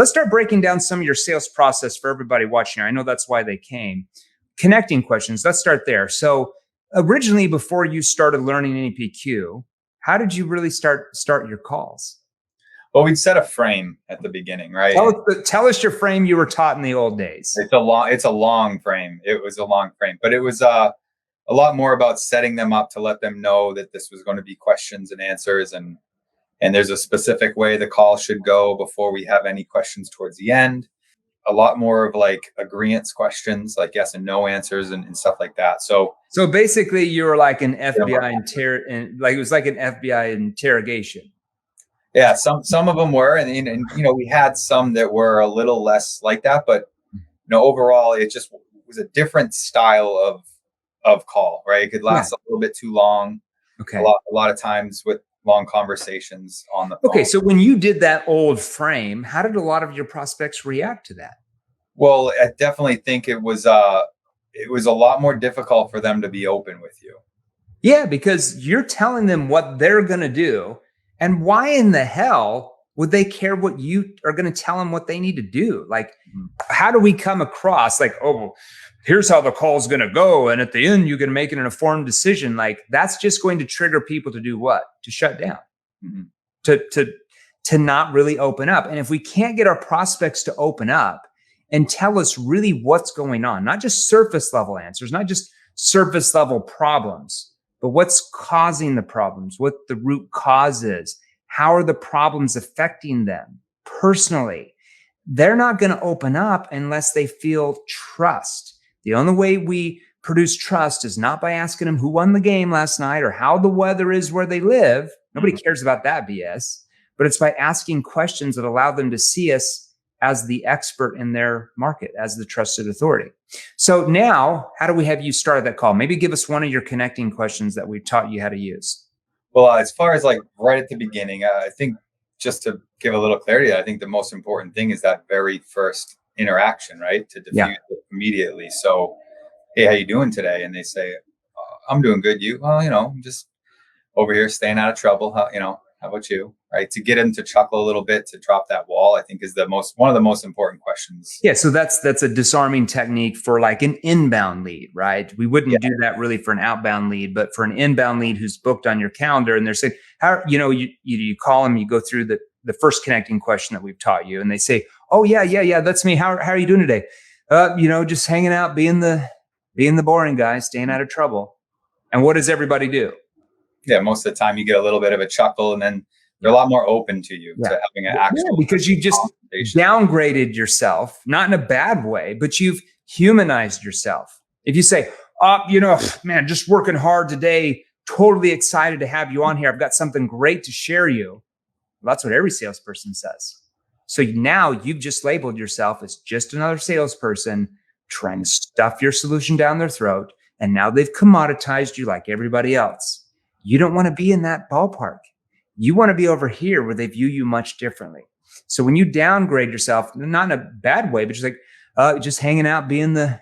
Let's start breaking down some of your sales process for everybody watching. I know that's why they came. Connecting questions. Let's start there. So originally, before you started learning NEPQ, how did you really start your calls? Well, we'd set a frame at the beginning, right? Tell us your frame you were taught in the old days. It's a long frame. It was a long frame, but it was a lot more about setting them up to let them know that this was going to be questions and answers, and there's a specific way the call should go before we have any questions towards the end. A lot more of like agreeance questions, like yes and no answers and stuff like that. So basically, you were like an FBI like it was like an FBI interrogation. Yeah, some of them were, and we had some that were a little less like that, but overall, it just was a different style of call, right? It could last a little bit too long. Okay, a lot of times with long conversations on the phone. Okay, so when you did that old frame, how did a lot of your prospects react to that? Well, I definitely think it was a lot more difficult for them to be open with you. Yeah, because you're telling them what they're going to do. And why in the hell would they care what you are going to tell them what they need to do? Like, how do we come across like, oh, here's how the call is going to go, and at the end, you're going to make an informed decision? Like, that's just going to trigger people to do what? To shut down, to not really open up. And if we can't get our prospects to open up and tell us really what's going on, not just surface level answers, not just surface level problems, but what's causing the problems, what the root cause is, how are the problems affecting them personally? They're not going to open up unless they feel trust. The only way we produce trust is not by asking them who won the game last night or how the weather is where they live. Nobody cares about that BS, but it's by asking questions that allow them to see us as the expert in their market, as the trusted authority. So now, how do we have you start that call? Maybe give us one of your connecting questions that we've taught you how to use. Well, as far as like right at the beginning, I think just to give a little clarity, I think the most important thing is that very first interaction, right? To diffuse it immediately. So, hey, how you doing today? And they say, I'm doing good. You? Well, I'm just over here staying out of trouble. How about you? Right. To get them to chuckle a little bit, to drop that wall, I think is one of the most important questions. Yeah. So that's a disarming technique for like an inbound lead, right? We wouldn't do that really for an outbound lead, but for an inbound lead who's booked on your calendar and they're saying, how, you call them, you go through the first connecting question that we've taught you. And they say, oh yeah, that's me. How are you doing today? Just hanging out, being the boring guy, staying out of trouble. And what does everybody do? Yeah. Most of the time you get a little bit of a chuckle, and then they're a lot more open to you, to having an actual because you just downgraded yourself, not in a bad way, but you've humanized yourself. If you say, man, just working hard today, totally excited to have you on here. I've got something great to share you. Well, that's what every salesperson says. So now you've just labeled yourself as just another salesperson trying to stuff your solution down their throat. And now they've commoditized you like everybody else. You don't want to be in that ballpark. You want to be over here where they view you much differently. So when you downgrade yourself, not in a bad way, but just like just hanging out, being the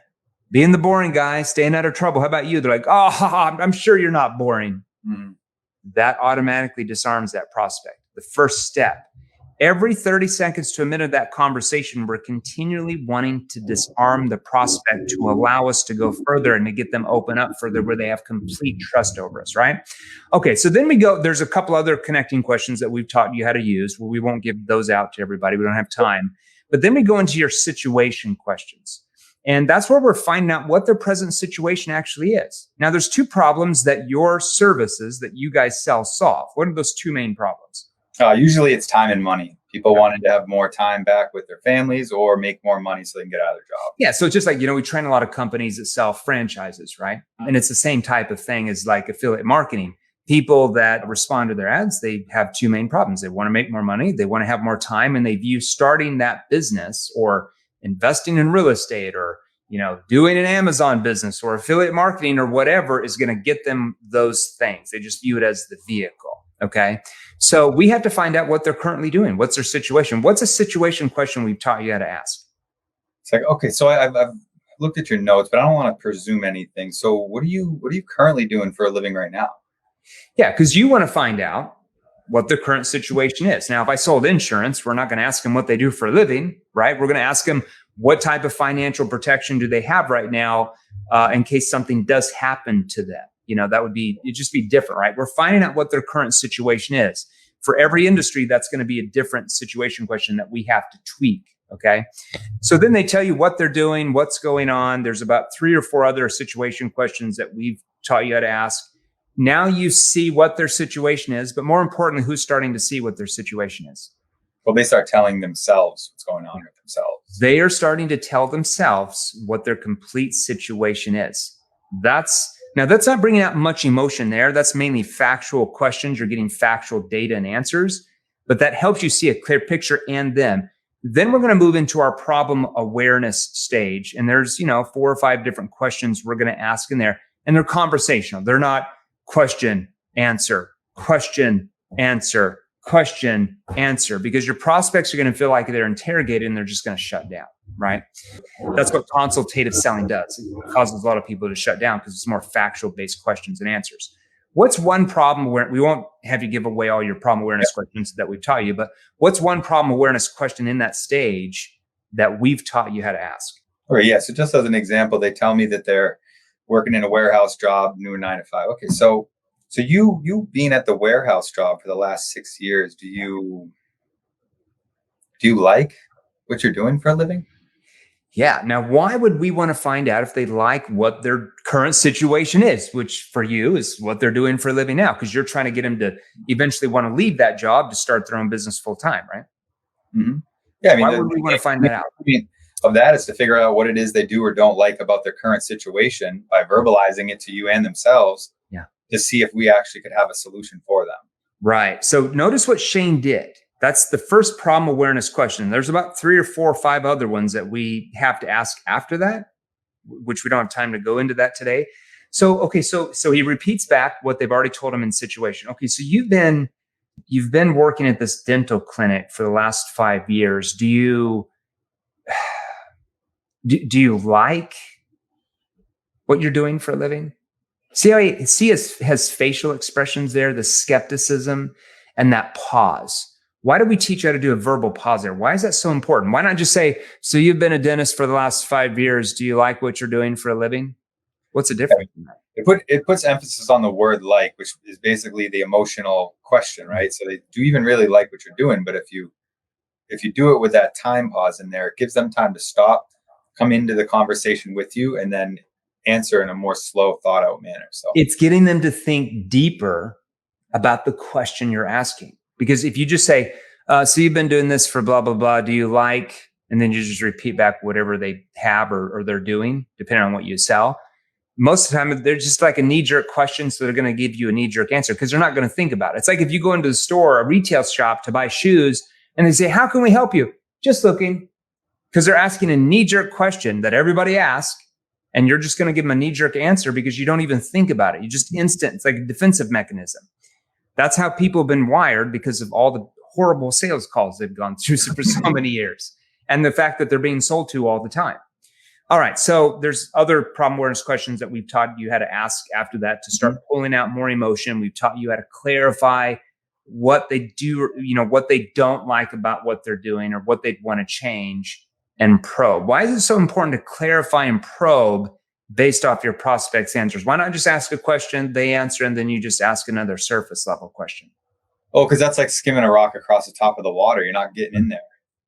boring guy, staying out of trouble. How about you? They're like, oh, I'm sure you're not boring. That automatically disarms that prospect. The first step. Every 30 seconds to a minute of that conversation, we're continually wanting to disarm the prospect to allow us to go further and to get them open up further where they have complete trust over us, right? Okay, so then we go, there's a couple other connecting questions that we've taught you how to use. Well, we won't give those out to everybody. We don't have time. But then we go into your situation questions. And that's where we're finding out what their present situation actually is. Now, there's two problems that your services that you guys sell solve. What are those two main problems? Usually it's time and money. People wanted to have more time back with their families or make more money so they can get out of their job. Yeah. So it's just like, we train a lot of companies that sell franchises, right? And it's the same type of thing as like affiliate marketing. People that respond to their ads, they have two main problems. They want to make more money. They want to have more time, and they view starting that business or investing in real estate or, doing an Amazon business or affiliate marketing or whatever is going to get them those things. They just view it as the vehicle. Okay. So we have to find out what they're currently doing. What's their situation? What's a situation question we've taught you how to ask? It's like, okay, so I've looked at your notes, but I don't want to presume anything. So what are you currently doing for a living right now? Yeah, because you want to find out what their current situation is. Now, if I sold insurance, we're not going to ask them what they do for a living, right? We're going to ask them what type of financial protection do they have right now in case something does happen to them. It'd just be different, right? We're finding out what their current situation is. For every industry, that's going to be a different situation question that we have to tweak. Okay. So then they tell you what they're doing, what's going on. There's about 3 or 4 other situation questions that we've taught you how to ask. Now you see what their situation is, but more importantly, who's starting to see what their situation is? Well, they start telling themselves what's going on with themselves. They are starting to tell themselves what their complete situation is. That's not bringing out much emotion there. That's mainly factual questions. You're getting factual data and answers, but that helps you see a clear picture and them. Then we're going to move into our problem awareness stage. And there's, 4 or 5 different questions we're going to ask in there. And they're conversational. They're not question, answer, question, answer, question, answer, because your prospects are going to feel like they're interrogated and they're just going to shut down, right? That's what consultative selling does. It causes a lot of people to shut down because it's more factual based questions and answers. What's one problem where we won't have you give away all your problem awareness questions that we've taught you, but what's one problem awareness question in that stage that we've taught you how to ask? All right. Yeah. So just as an example, they tell me that they're working in a warehouse job, new 9 to 5. Okay. So you being at the warehouse job for the last 6 years, do you like what you're doing for a living? Yeah. Now, why would we want to find out if they like what their current situation is, which for you is what they're doing for a living now? Because you're trying to get them to eventually want to leave that job to start their own business full time, right? Mm-hmm. Yeah. Why would we want to find that out? Of that is to figure out what it is they do or don't like about their current situation by verbalizing it to you and themselves. Yeah. To see if we actually could have a solution for them. Right. So notice what Shane did. That's the first problem awareness question. There's about 3 or 4 or 5 other ones that we have to ask after that, which we don't have time to go into that today. So, okay. So he repeats back what they've already told him in situation. Okay. So you've been working at this dental clinic for the last 5 years. Do you like what you're doing for a living? See how he has facial expressions there, the skepticism and that pause. Why do we teach you how to do a verbal pause there? Why is that so important? Why not just say, so you've been a dentist for the last 5 years. Do you like what you're doing for a living? What's the difference? It puts emphasis on the word like, which is basically the emotional question, right? So they do even really like what you're doing. But if you do it with that time pause in there, it gives them time to stop, come into the conversation with you, and then answer in a more slow, thought out manner. So it's getting them to think deeper about the question you're asking. Because if you just say, so you've been doing this for blah, blah, blah, do you like, and then you just repeat back whatever they have or they're doing, depending on what you sell. Most of the time, they're just like a knee-jerk question. So they're going to give you a knee-jerk answer because they're not going to think about it. It's like if you go into the store, a retail shop to buy shoes, and they say, how can we help you? Just looking. Because they're asking a knee-jerk question that everybody asks. And you're just going to give them a knee-jerk answer because you don't even think about it. You just instant. It's like a defensive mechanism. That's how people have been wired because of all the horrible sales calls they've gone through for so many years. And the fact that they're being sold to all the time. All right. So there's other problem awareness questions that we've taught you how to ask after that to start pulling out more emotion. We've taught you how to clarify what they do, what they don't like about what they're doing or what they'd want to change. And probe. Why is it so important to clarify and probe based off your prospect's answers? Why not just ask a question, they answer, and then you just ask another surface level question? Oh, because that's like skimming a rock across the top of the water. You're not getting in there.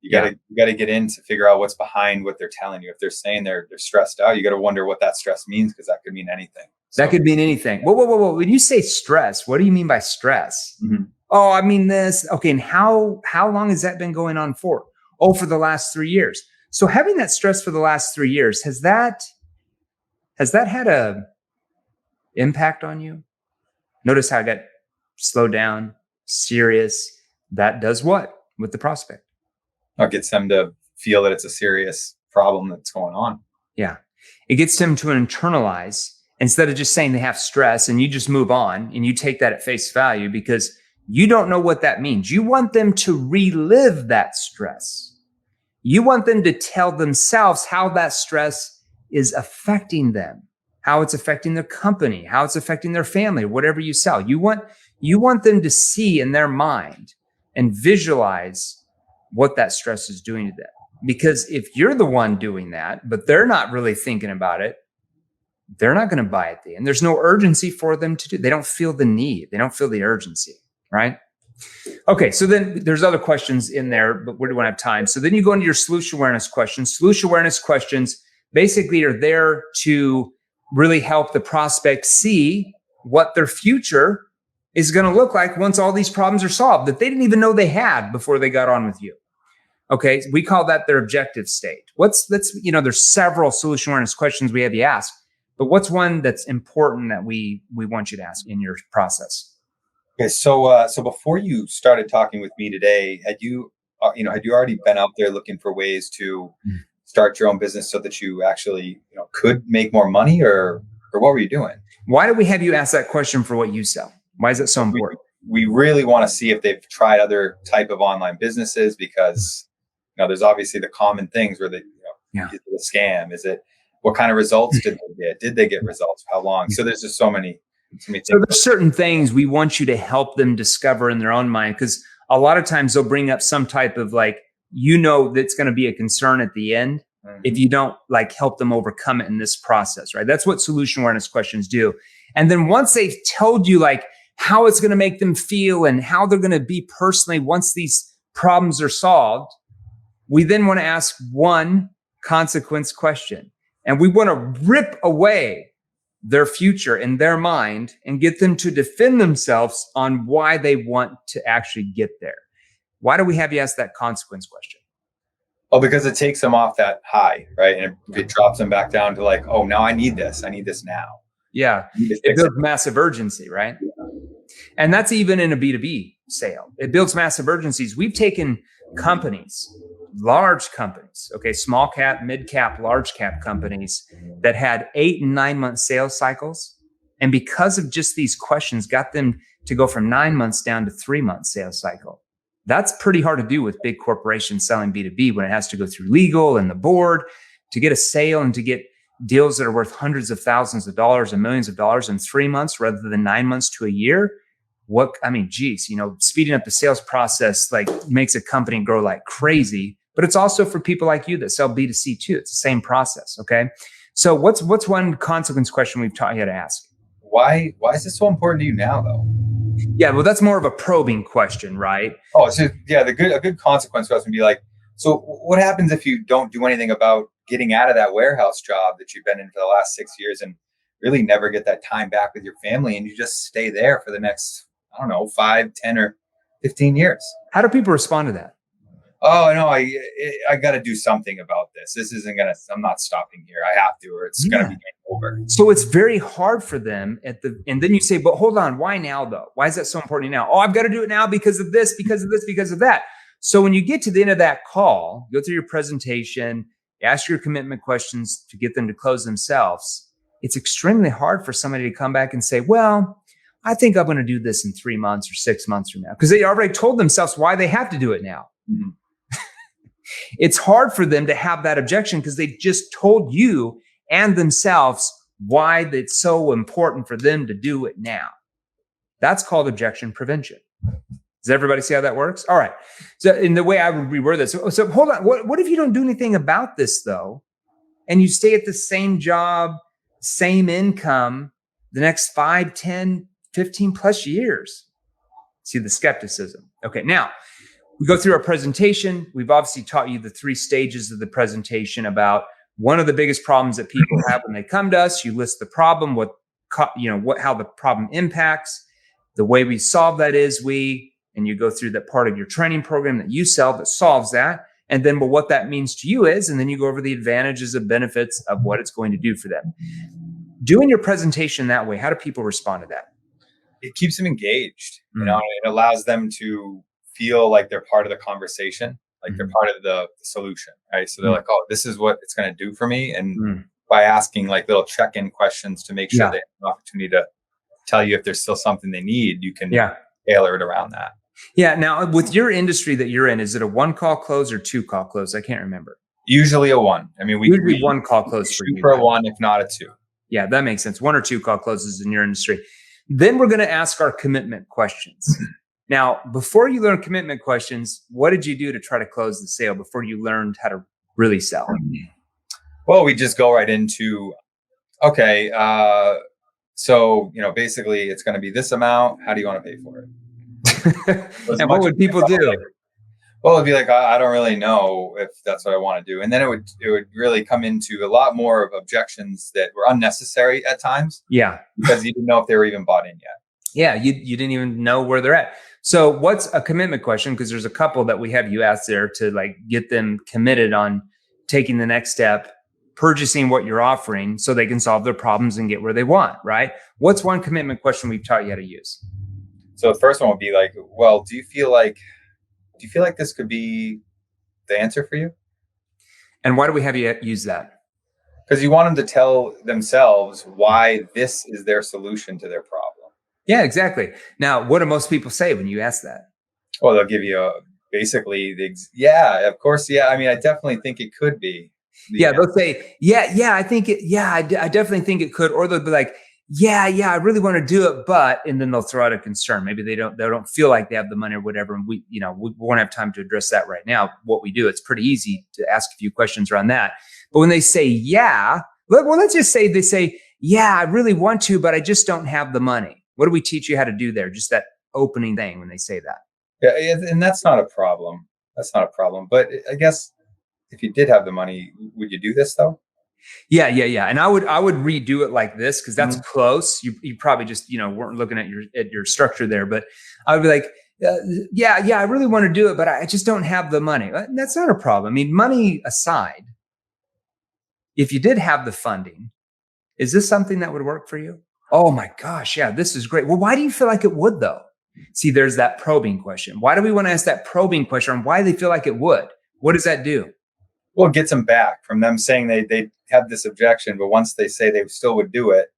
You gotta get in to figure out what's behind what they're telling you. If they're saying they're stressed out, you got to wonder what that stress means because that could mean anything. So, that could mean anything. Whoa. When you say stress, what do you mean by stress? Mm-hmm. Oh, I mean this. Okay, and how long has that been going on for? Oh, for the last 3 years. So having that stress for the last 3 years, has that had a impact on you? Notice how I got slowed down, serious. That does what with the prospect? It gets them to feel that it's a serious problem that's going on. Yeah. It gets them to internalize instead of just saying they have stress and you just move on and you take that at face value because you don't know what that means. You want them to relive that stress. You want them to tell themselves how that stress is affecting them, how it's affecting their company, how it's affecting their family, whatever you sell. You want You want them to see in their mind and visualize what that stress is doing to them. Because if you're the one doing that, but they're not really thinking about it, they're not going to buy it. And there's no urgency for them to do. They don't feel the need. They don't feel the urgency, right? Okay, so then there's other questions in there, but we don't have time. So then you go into your solution awareness questions. Solution awareness questions basically are there to really help the prospect see what their future is going to look like once all these problems are solved that they didn't even know they had before they got on with you. Okay, we call that their objective state. There's several solution awareness questions we have you ask, but what's one that's important that we want you to ask in your process? Okay, so before you started talking with me today, had you already been out there looking for ways to start your own business so that you actually could make more money, or what were you doing? Why did we have you ask that question for what you sell? Why is that so important? We really want to see if they've tried other type of online businesses, because there's obviously the common things where is it a scam? Is it, what kind of results did they get? Did they get results? How long? So there's just so many things. So there's certain things we want you to help them discover in their own mind, because a lot of times they'll bring up some type of that's going to be a concern at the end if you don't help them overcome it in this process, right? That's what solution awareness questions do. And then once they've told you how it's going to make them feel and how they're going to be personally once these problems are solved, we then want to ask one consequence question. And we want to rip away their future in their mind and get them to defend themselves on why they want to actually get there. Why do we have you ask that consequence question? Oh, because it takes them off that high, right? And it drops them back down to oh, now I need this now. Yeah. It builds massive urgency, right? Yeah. And that's even in a B2B sale. It builds massive urgencies. We've taken companies, large companies, okay, small cap, mid cap, large cap companies that had 8 and 9 month sales cycles. And because of just these questions, got them to go from 9 months down to 3 month sales cycle. That's pretty hard to do with big corporations selling B2B when it has to go through legal and the board to get a sale and to get deals that are worth hundreds of thousands of dollars and millions of dollars in 3 months rather than 9 months to a year. Speeding up the sales process makes a company grow like crazy, but it's also for people like you that sell B2C too. It's the same process. Okay. So what's one consequence question we've taught you to ask? Why is this so important to you now though? Yeah, well, that's more of a probing question, right? Oh, so yeah, a good consequence for us would be so what happens if you don't do anything about getting out of that warehouse job that you've been in for the last 6 years and really never get that time back with your family, and you just stay there for the next, 5, 10, or 15 years? How do people respond to that? Oh, no, I got to do something about this. This isn't I'm not stopping here. I have to, or it's going to be game over. So it's very hard for them and then you say, but hold on, why now though? Why is that so important now? Oh, I've got to do it now because of this, because of this, because of that. So when you get to the end of that call, go through your presentation, ask your commitment questions to get them to close themselves. It's extremely hard for somebody to come back and say, well, I think I'm going to do this in 3 months or 6 months from now, because they already told themselves why they have to do it now. Mm-hmm. It's hard for them to have that objection because they just told you and themselves why it's so important for them to do it now. That's called objection prevention. Does everybody see how that works? All right. So in the way I would reword this, so hold on. What if you don't do anything about this though, and you stay at the same job, same income, the next 5, 10, 15 plus years? See the skepticism. Okay. Now, we go through our presentation. We've obviously taught you the 3 stages of the presentation about one of the biggest problems that people have when they come to us. You list the problem, how the problem impacts. The way we solve that is and you go through that part of your training program that you sell that solves that. And then, what that means to you is, and then you go over the advantages and benefits of what it's going to do for them. Doing your presentation that way, how do people respond to that? It keeps them engaged. It allows them to feel like they're part of the conversation, they're part of the solution, right? So they're oh, this is what it's going to do for me. And by asking little check-in questions to make sure they have an opportunity to tell you if there's still something they need, you can tailor it around that. Yeah. Now, with your industry that you're in, is it a 1-call close or 2-call close? I can't remember. Usually a 1. I mean, we 1-call close for a 1, if not a 2. Yeah, that makes sense. 1 or 2 call closes in your industry. Then we're going to ask our commitment questions. Now, before you learn commitment questions, what did you do to try to close the sale before you learned how to really sell? Well, we just go right into, okay, so, basically it's going to be this amount. How do you want to pay for it? And what would people do? Well, it'd be like, I don't really know if that's what I want to do. And then it would really come into a lot more of objections that were unnecessary at times. Yeah. Because you didn't know if they were even bought in yet. Yeah. You didn't even know where they're at. So what's a commitment question? Because there's a couple that we have you ask there to like get them committed on taking the next step, purchasing what you're offering so they can solve their problems and get where they want, right? What's one commitment question we've taught you how to use? So the first one would be like, well, do you feel like this could be the answer for you? And why do we have you use that? Because you want them to tell themselves why this is their solution to their problem. Yeah, exactly. Now, what do most people say when you ask that? Well, they'll give you basically yeah, of course. Yeah. I mean, I definitely think it could be. Yeah. They'll say, yeah, I think it. Yeah, I definitely think it could. Or they'll be like, yeah, I really want to do it, but, and then they'll throw out a concern. Maybe they don't feel like they have the money or whatever. And we won't have time to address that right now. What we do, it's pretty easy to ask a few questions around that. But when they say, yeah, let's just say they say, yeah, I really want to, but I just don't have the money. What do we teach you how to do there? Just that opening thing when they say that. Yeah. And that's not a problem. That's not a problem. But I guess if you did have the money, would you do this though? Yeah. And I would redo it like this because that's close. You probably just weren't looking at your structure there, but I would be like, yeah, I really want to do it, but I just don't have the money. That's not a problem. I mean, money aside, if you did have the funding, is this something that would work for you? Oh my gosh, yeah, this is great. Well, why do you feel like it would though? See, there's that probing question. Why do we want to ask that probing question on why they feel like it would? What does that do? Well, it gets them back from them saying they have this objection, but once they say they still would do it,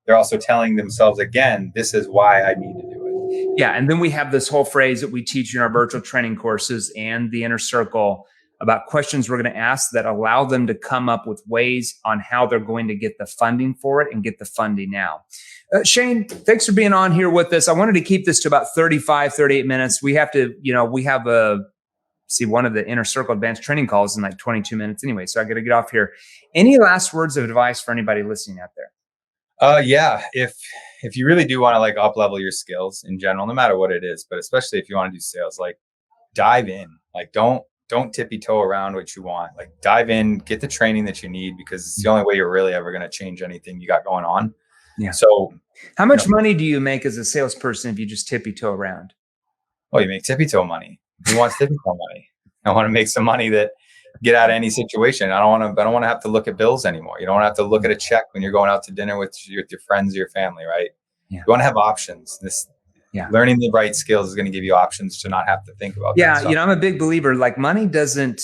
they're also telling themselves again, this is why I need to do it. Yeah. And then we have this whole phrase that we teach in our virtual training courses and the inner circle about questions we're going to ask that allow them to come up with ways on how they're going to get the funding for it and get the funding now. Shane, thanks for being on here with us. I wanted to keep this to about 35, 38 minutes. We have to, we have one of the inner circle advanced training calls in like 22 minutes anyway. So I got to get off here. Any last words of advice for anybody listening out there? Yeah. If you really do want to like up level your skills in general, no matter what it is, but especially if you want to do sales, like dive in, like don't tippy toe around what you want, like dive in, get the training that you need, because it's the only way you're really ever going to change anything you got going on. Yeah. So how much money do you make as a salesperson if you just tippy toe around? Well, you make tippy toe money. Who wants tippy toe money? I want to make some money that get out of any situation. I don't want to have to look at bills anymore. You don't want to have to look at a check when you're going out to dinner with your friends or your family, right? Yeah. You want to have options. Learning the right skills is going to give you options to not have to think about that. Yeah, I'm a big believer, like money doesn't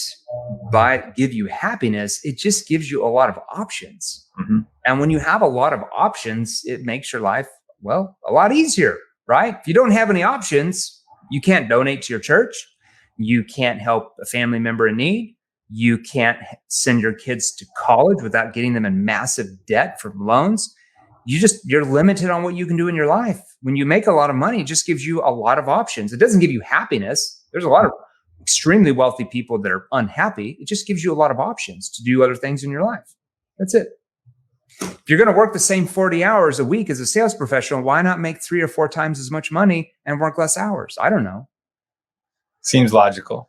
give you happiness. It just gives you a lot of options. Mm-hmm. And when you have a lot of options, it makes your life, a lot easier, right? If you don't have any options, you can't donate to your church. You can't help a family member in need. You can't send your kids to college without getting them in massive debt from loans. You're limited on what you can do in your life. When you make a lot of money, it just gives you a lot of options. It doesn't give you happiness. There's a lot of extremely wealthy people that are unhappy. It just gives you a lot of options to do other things in your life. That's it. If you're going to work the same 40 hours a week as a sales professional, why not make 3 or 4 times as much money and work less hours? I don't know. Seems logical.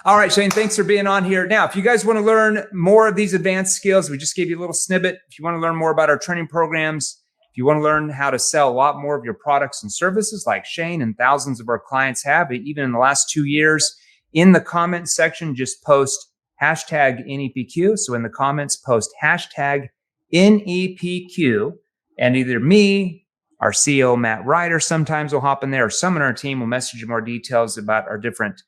All right, Shane, thanks for being on here. Now, if you guys want to learn more of these advanced skills, we just gave you a little snippet. If you want to learn more about our training programs, if you want to learn how to sell a lot more of your products and services like Shane and thousands of our clients have, even in the last 2 years, in the comments section, just post hashtag NEPQ. So in the comments, post hashtag NEPQ, and either me, our CEO, Matt Ryder, sometimes will hop in there, or someone on our team will message you more details about our different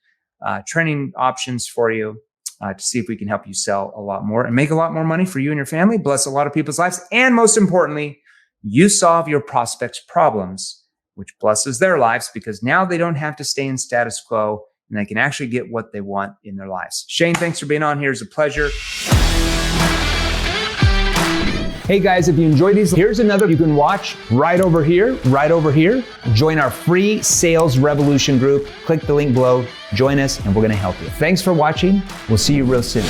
training options for you to see if we can help you sell a lot more and make a lot more money for you and your family, bless a lot of people's lives. And most importantly, you solve your prospects' problems, which blesses their lives because now they don't have to stay in status quo and they can actually get what they want in their lives. Shane, thanks for being on here. It's a pleasure. Hey guys, if you enjoyed these, here's another you can watch right over here, right over here. Join our free Sales Revolution group. Click the link below, join us, and we're gonna help you. Thanks for watching. We'll see you real soon.